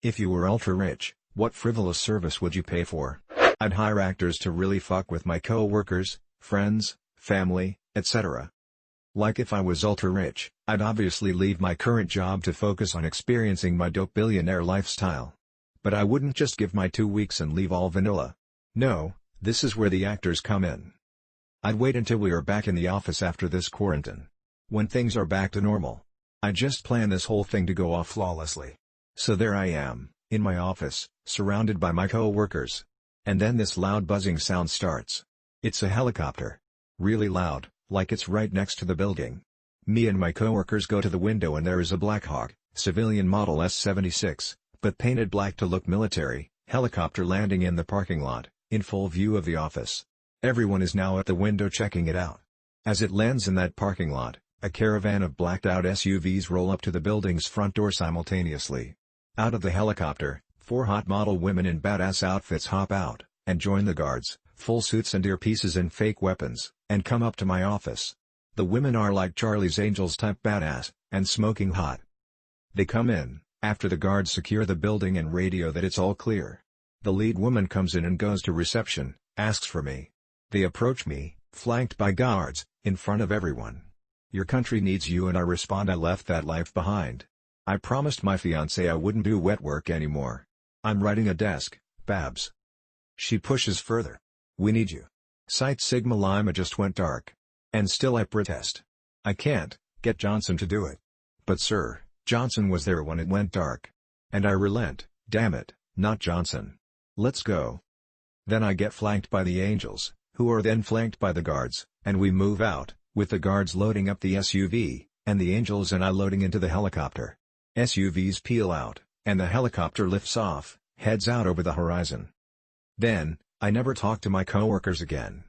If you were ultra rich, what frivolous service would you pay for? I'd hire actors to really fuck with my co-workers, friends, family, etc. Like if I was ultra rich, I'd obviously leave my current job to focus on experiencing my dope billionaire lifestyle. But I wouldn't just give my 2 weeks and leave all vanilla. No, this is where the actors come in. I'd wait until we are back in the office after this quarantine. When things are back to normal. I just plan this whole thing to go off flawlessly. So there I am, in my office, surrounded by my co-workers. And then this loud buzzing sound starts. It's a helicopter. Really loud, like it's right next to the building. Me and my co-workers go to the window and there is a blackhawk, civilian model S-76, but painted black to look military, helicopter landing in the parking lot, in full view of the office. Everyone is now at the window checking it out. As it lands in that parking lot, a caravan of blacked-out SUVs roll up to the building's front door simultaneously. Out of the helicopter, 4 hot model women in badass outfits hop out, and join the guards, full suits and earpieces and fake weapons, and come up to my office. The women are like Charlie's Angels type badass, and smoking hot. They come in, after the guards secure the building and radio that it's all clear. The lead woman comes in and goes to reception, asks for me. They approach me, flanked by guards, in front of everyone. "Your country needs you," and I respond, "I left that life behind. I promised my fiancée I wouldn't do wet work anymore. I'm writing a desk, Babs." She pushes further. "We need you. Site Sigma Lima just went dark." And still I protest. "I can't get Johnson to do it." "But sir, Johnson was there when it went dark." And I relent, "Damn it, not Johnson. Let's go." Then I get flanked by the Angels, who are then flanked by the guards, and we move out, with the guards loading up the SUV, and the Angels and I loading into the helicopter. SUVs peel out, and the helicopter lifts off, heads out over the horizon. Then, I never talk to my co-workers again.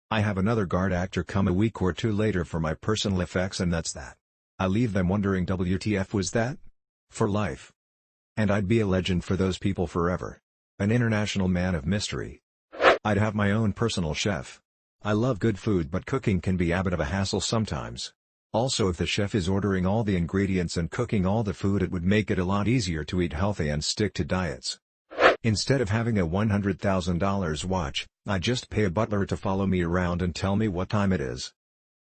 I have another guard actor come a week or 2 later for my personal effects, and that's that. I leave them wondering, WTF was that? For life. And I'd be a legend for those people forever. An international man of mystery. I'd have my own personal chef. I love good food, but cooking can be a bit of a hassle sometimes. Also, if the chef is ordering all the ingredients and cooking all the food, it would make it a lot easier to eat healthy and stick to diets. Instead of having a $100,000 watch, I just pay a butler to follow me around and tell me what time it is.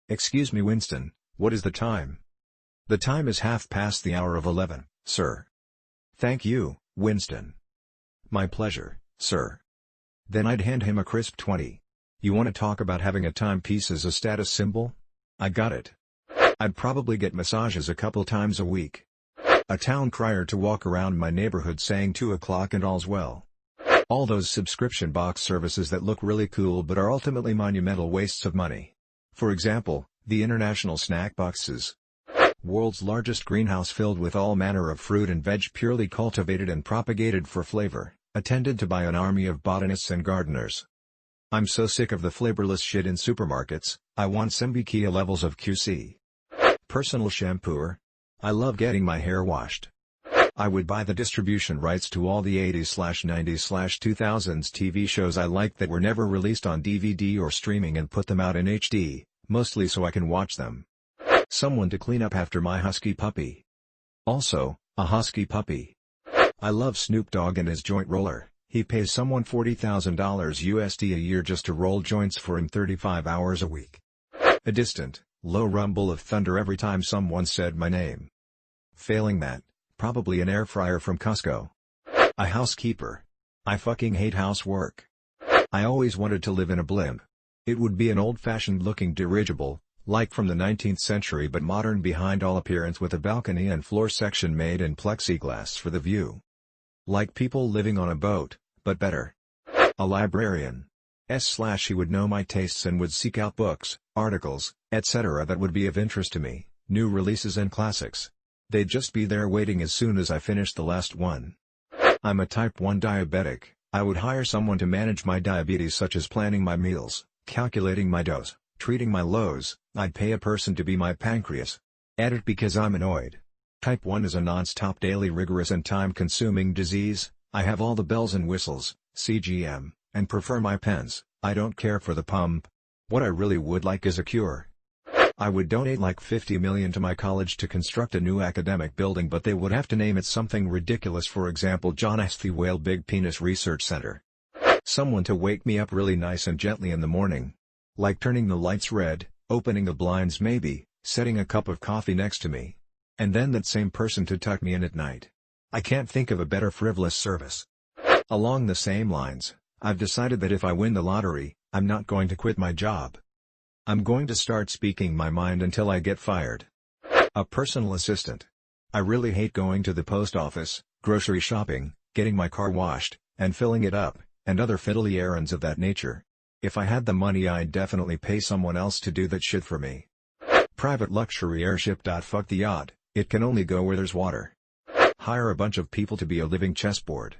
"Excuse me, Winston, what is the time?" "The time is 11:30, sir." "Thank you, Winston." "My pleasure, sir." Then I'd hand him a crisp 20. "You want to talk about having a timepiece as a status symbol? I got it." I'd probably get massages a couple times a week. A town crier to walk around my neighborhood saying 2 o'clock and all's well. All those subscription box services that look really cool but are ultimately monumental wastes of money. For example, the international snack boxes. World's largest greenhouse filled with all manner of fruit and veg purely cultivated and propagated for flavor, attended to by an army of botanists and gardeners. I'm so sick of the flavorless shit in supermarkets, I want Sambuca levels of QC. Personal shampooer. I love getting my hair washed. I would buy the distribution rights to all the 80s/90s/2000s TV shows I liked that were never released on DVD or streaming and put them out in HD, mostly so I can watch them. Someone to clean up after my husky puppy. Also, a husky puppy. I love Snoop Dogg and his joint roller. He pays someone $40,000 USD a year just to roll joints for him 35 hours a week. A distant, low rumble of thunder every time someone said my name. Failing that, probably an air fryer from Costco. A housekeeper. I fucking hate housework. I always wanted to live in a blimp. It would be an old-fashioned looking dirigible, like from the 19th century but modern behind all appearance, with a balcony and floor section made in plexiglass for the view. Like people living on a boat, but better. A librarian. He would know my tastes and would seek out books, articles, etc. that would be of interest to me, new releases and classics. They'd just be there waiting as soon as I finished the last one. I'm a type 1 diabetic. I would hire someone to manage my diabetes, such as planning my meals, calculating my dose, treating my lows. I'd pay a person to be my pancreas. Edit because I'm annoyed. Type 1 is a non-stop, daily, rigorous and time-consuming disease. I have all the bells and whistles, CGM, and prefer my pens. I don't care for the pump. What I really would like is a cure. I would donate like 50 million to my college to construct a new academic building, but they would have to name it something ridiculous, for example John S. the Whale Big Penis Research Center. Someone to wake me up really nice and gently in the morning. Like turning the lights red, opening the blinds maybe, setting a cup of coffee next to me. And then that same person to tuck me in at night. I can't think of a better frivolous service. Along the same lines, I've decided that if I win the lottery, I'm not going to quit my job. I'm going to start speaking my mind until I get fired. A personal assistant. I really hate going to the post office, grocery shopping, getting my car washed, and filling it up, and other fiddly errands of that nature. If I had the money, I'd definitely pay someone else to do that shit for me. Private luxury airship. Fuck the yacht, it can only go where there's water. Hire a bunch of people to be a living chessboard.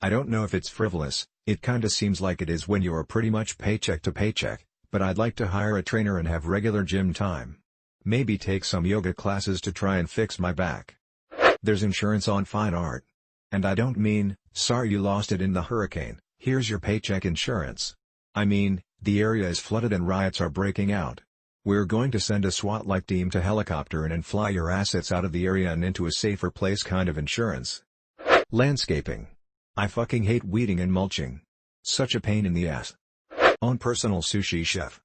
I don't know if it's frivolous, it kinda seems like it is when you're pretty much paycheck to paycheck, but I'd like to hire a trainer and have regular gym time. Maybe take some yoga classes to try and fix my back. There's insurance on fine art. And I don't mean, sorry you lost it in the hurricane, here's your paycheck insurance. I mean, the area is flooded and riots are breaking out. We're going to send a SWAT-like team to helicopter in and fly your assets out of the area and into a safer place kind of insurance. Landscaping. I fucking hate weeding and mulching. Such a pain in the ass. Own personal sushi chef.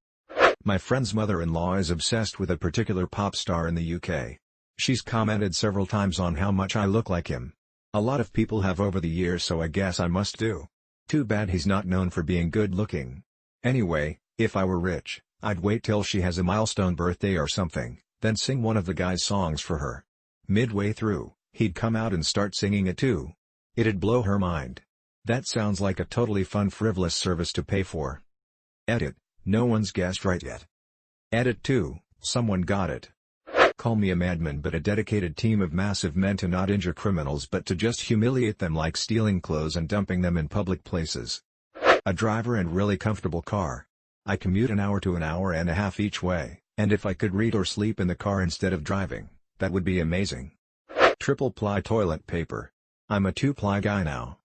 My friend's mother-in-law is obsessed with a particular pop star in the UK. She's commented several times on how much I look like him. A lot of people have over the years, so I guess I must do. Too bad he's not known for being good looking. Anyway, if I were rich, I'd wait till she has a milestone birthday or something, then sing one of the guy's songs for her. Midway through, he'd come out and start singing it too. It'd blow her mind. That sounds like a totally fun frivolous service to pay for. Edit, no one's guessed right yet. Edit 2, someone got it. Call me a madman, but a dedicated team of massive men to not injure criminals but to just humiliate them, like stealing clothes and dumping them in public places. A driver and really comfortable car. I commute an hour to an hour and a half each way, and if I could read or sleep in the car instead of driving, that would be amazing. Triple ply toilet paper. I'm a 2-ply guy now.